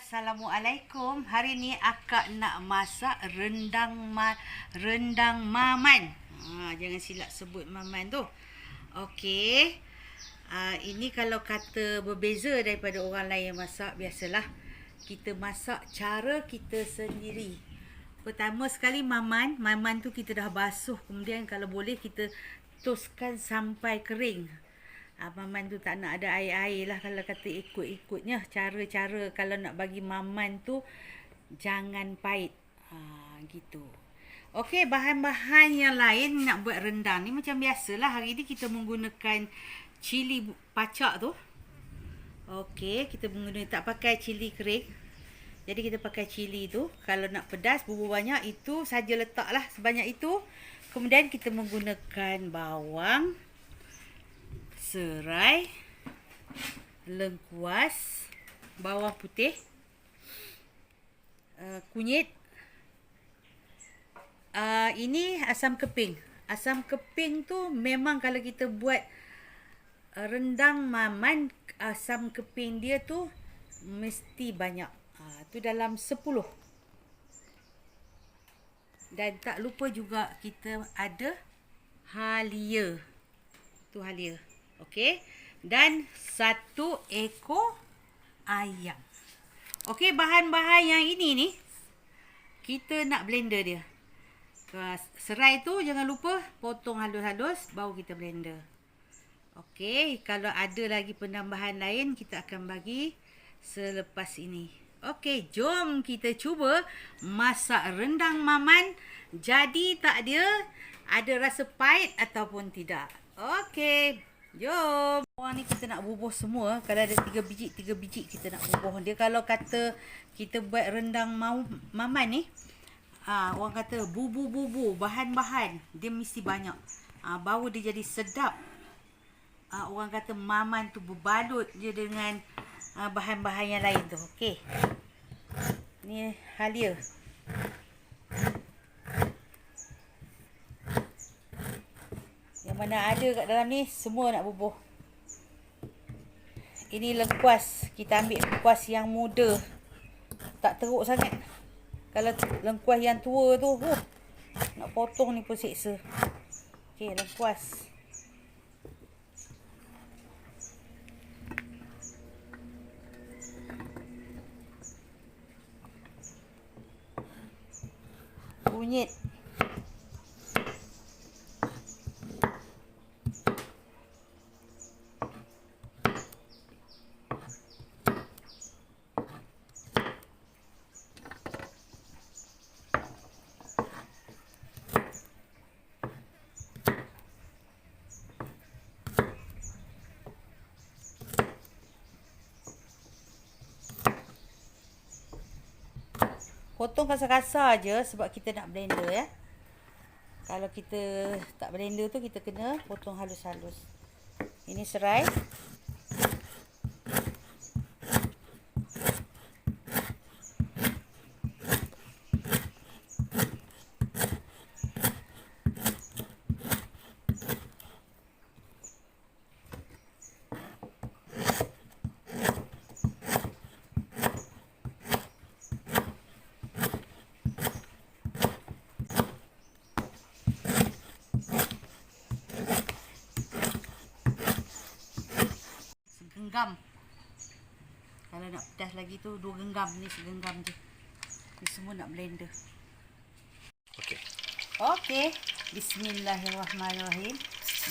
Assalamualaikum. Hari ni akak nak masak rendang maman. Jangan silap sebut maman tu. Okey. Ini kalau kata berbeza daripada orang lain yang masak, biasalah kita masak cara kita sendiri. Pertama sekali maman tu kita dah basuh, kemudian kalau boleh kita toskan sampai kering. Maman tu tak nak ada air-air lah kalau kata ikut-ikutnya. Cara-cara kalau nak bagi maman tu jangan pahit. Gitu. Okey, bahan-bahan yang lain nak buat rendang ni macam biasalah. Hari ni kita menggunakan cili pacak tu. Okey, kita tak pakai cili kering. Jadi kita pakai cili tu. Kalau nak pedas, bubur banyak, itu saja letaklah sebanyak itu. Kemudian kita menggunakan bawang, serai, lengkuas, bawang putih, kunyit. Ini asam keping. Asam keping tu memang kalau kita buat rendang maman, asam keping dia tu mesti banyak. Tu dalam 10. Dan tak lupa juga kita ada halia. Tu halia. Okey. Dan 1 ekor ayam. Okey, bahan-bahan yang ini ni kita nak blender dia. Serai tu jangan lupa potong halus-halus, baru kita blender. Okey, kalau ada lagi penambahan lain kita akan bagi selepas ini. Okey, jom kita cuba masak rendang maman. Jadi tak dia ada rasa pahit ataupun tidak. Okey, jom. Orang ni kita nak bubuh semua. Kalau ada 3 biji kita nak bubuh. Dia kalau kata kita buat rendang maman ni, orang kata bubu-bubu, bahan-bahan dia mesti banyak. Baru dia jadi sedap. Orang kata maman tu berbalut je dengan bahan-bahan yang lain tu. Okey. Ni halia. Yang mana ada kat dalam ni semua nak bubuh. Ini lengkuas. Kita ambil lengkuas yang muda. Tak teruk sangat. Kalau lengkuas yang tua tu, nak potong ni pun seksa. Okey, lengkuas. Kunyit. Potong kasar-kasar je sebab kita nak blender ya. Kalau kita tak blender tu kita kena potong halus-halus. Ini serai. Genggam. Kalau nak pedas lagi tu 2 genggam. Ni segenggam je. Ni semua nak blender. Okey. Bismillahirrahmanirrahim.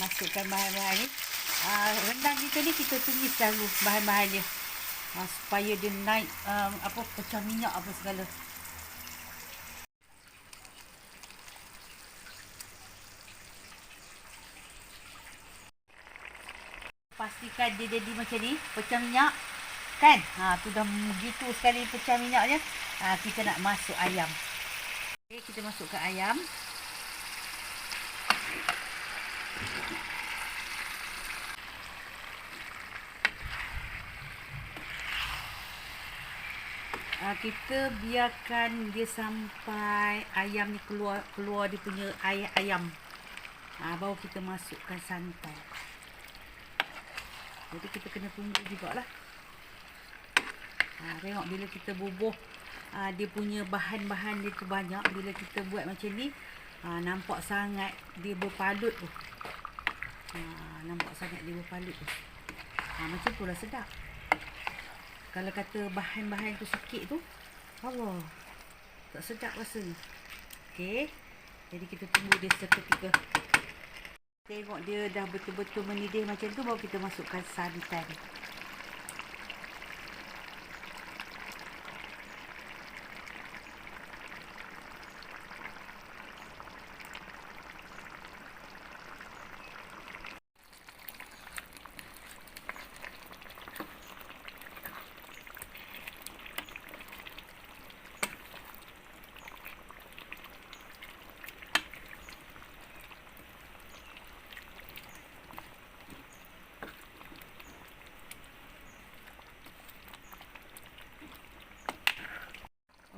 Masukkan bahan-bahan ni. Rendang kita ni kita tumis dahulu bahan-bahan dia. Supaya dia naik pecah minyak apa segala. Pastikan dia jadi macam ni, pecah minyak. Kan? Tu dah begitu sekali pecah minyaknya. Kita nak masuk ayam. Okey, kita masukkan ayam. Kita biarkan dia sampai ayam ni keluar dia punya air ayam. Baru kita masukkan santan. Jadi kita kena tunggu jugalah. Tengok bila kita bubuh dia punya bahan-bahan dia tu banyak. Bila kita buat macam ni, nampak sangat dia berpalut tu. Nampak sangat dia berpalut tu. Macam tu lah sedap. Kalau kata bahan-bahan tu sikit tu, Allah, tak sedap rasanya. Okey. Jadi kita tunggu dia seketika. Tengok dia dah betul-betul mendidih macam tu, baru kita masukkan santan.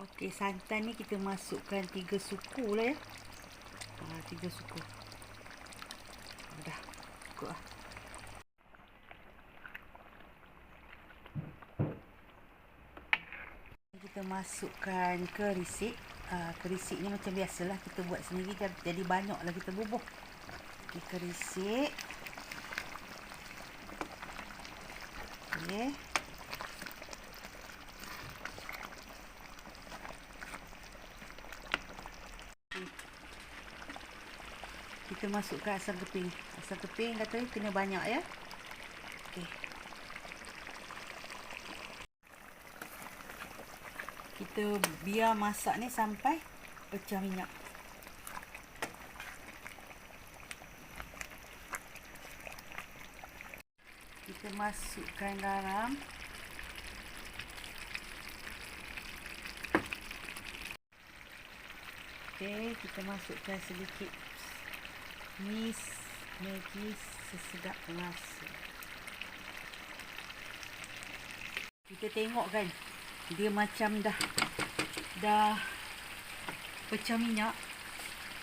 Okey, santan ni kita masukkan 3 suku lah ya. 3 suku. Dah, cukup lah. Kita masukkan kerisik. Kerisik ni macam biasalah kita buat sendiri, jadi banyak lah kita bubuh. Okey, kerisik. Okey. Kita masukkan asam keping. Asam keping katanya kena banyak ya. Okey. Kita biar masak ni sampai pecah minyak. Kita masukkan garam. Okey, kita masukkan sedikit Maggi sesedap rasa. Kita tengok kan, dia macam dah pecah minyak.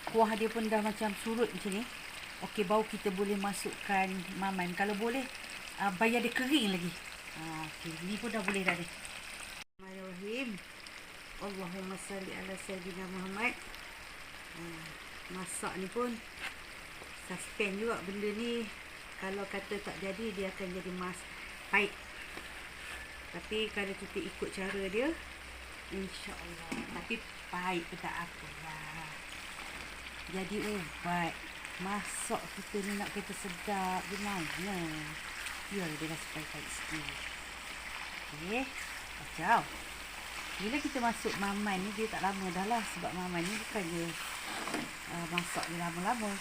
Kuah dia pun dah macam surut macam ni. Okey, baru kita boleh masukkan maman. Kalau boleh, bayar dia kering lagi. Okey, ni pun dah boleh dah ni. Bismillahirrahmanirrahim. Allahumma salli ala Sayyidina Muhammad. Masak ni pun suspend juga benda ni. Kalau kata tak jadi, dia akan jadi pahit. Tapi kalau kita ikut cara dia, insya-Allah. Tapi pahit pun tak apalah. Jadi ubat. Masak kita ni nak kata sedap gimana? Biar dia rasa pahit sikit. Okey, kacau. Bila kita masuk maman ni, dia tak lama dah lah. Sebab maman ni bukan dia masak dia lama-lama.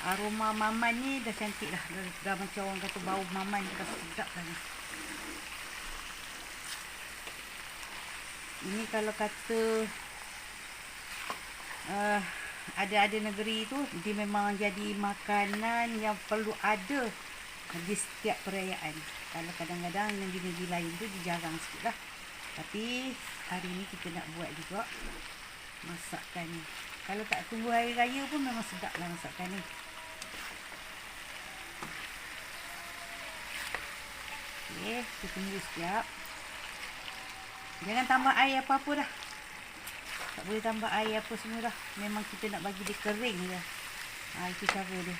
Aroma maman ni dah cantik dah. Dah macam orang kata bau maman dah sedap dah ni. Ini kalau kata ada negeri tu, dia memang jadi makanan yang perlu ada di setiap perayaan. Kalau kadang-kadang negeri-negeri lain tu dia jarang sikit lah. Tapi hari ni kita nak buat juga masakan ni. Kalau tak tunggu hari raya pun memang sedap lah masakan ni. Okey, kita tunggu sekejap. Jangan tambah air apa-apa dah. Tak boleh tambah air apa semua dah. Memang kita nak bagi dia kering je. Itu cara dia.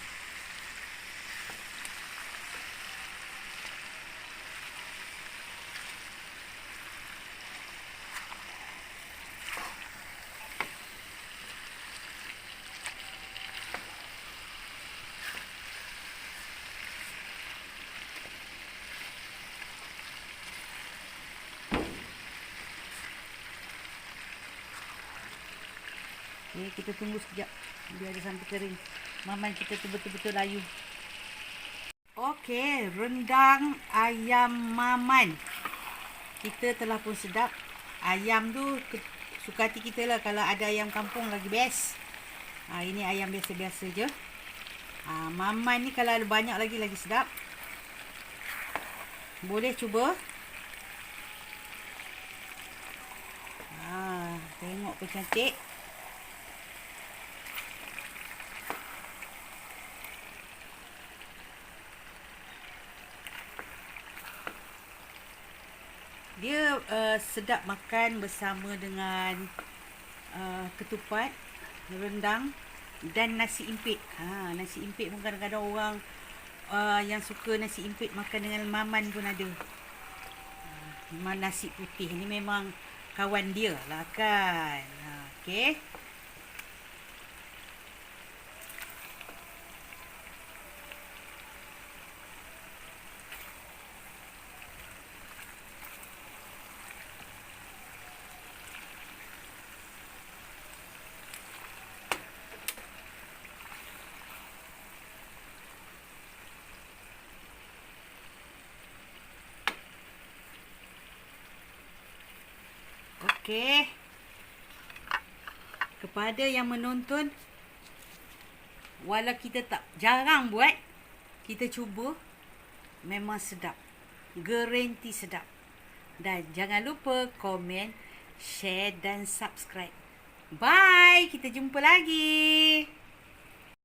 Okay, kita tunggu sekejap biar dia sampai kering. Maman kita tu betul-betul layu. Okey, rendang ayam maman kita telah pun sedap. Ayam tu suka hati kita lah. Kalau ada ayam kampung lagi best. Ini ayam biasa-biasa je. Maman ni kalau ada banyak lagi sedap. Boleh cuba. Tengok pun cantik. Dia sedap makan bersama dengan ketupat, rendang dan nasi impit. Nasi impit pun kadang-kadang orang yang suka nasi impit makan dengan maman pun ada. Memang nasi putih ni memang kawan dia lah kan. Okey. Okey. Kepada yang menonton, walau kita tak jarang buat, kita cuba, memang sedap. Garanti sedap. Dan jangan lupa komen, share dan subscribe. Bye. Kita jumpa lagi.